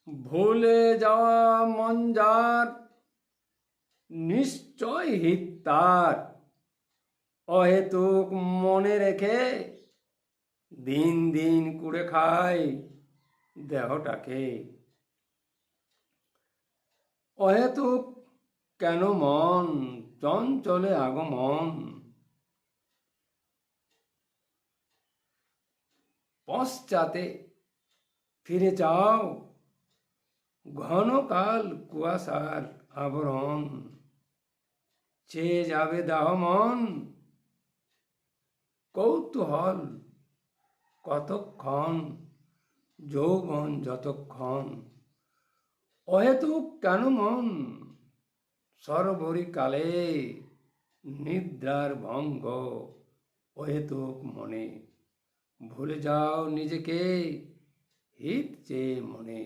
ভুলে যাওয়া মন যার নিশ্চয় হিত তার, অহেতুক মনে রেখে দিন দিন কুড়ে খায় দেহটাকে। অহেতুক কেন মন চঞ্চলে আগমন, পশ্চাতে ফিরে যাও ঘনকাল কুয়াশার আবরণ, চেয়ে যাবে দাহ মন কৌতূহল কতক্ষণ, যৌবন যতক্ষণ। অহেতুক কেন মন সর্বরি কালে নিদ্রার ভঙ্গ, অহেতুক মনে ভুলে যাও নিজেকে হিত চেয়ে মনে।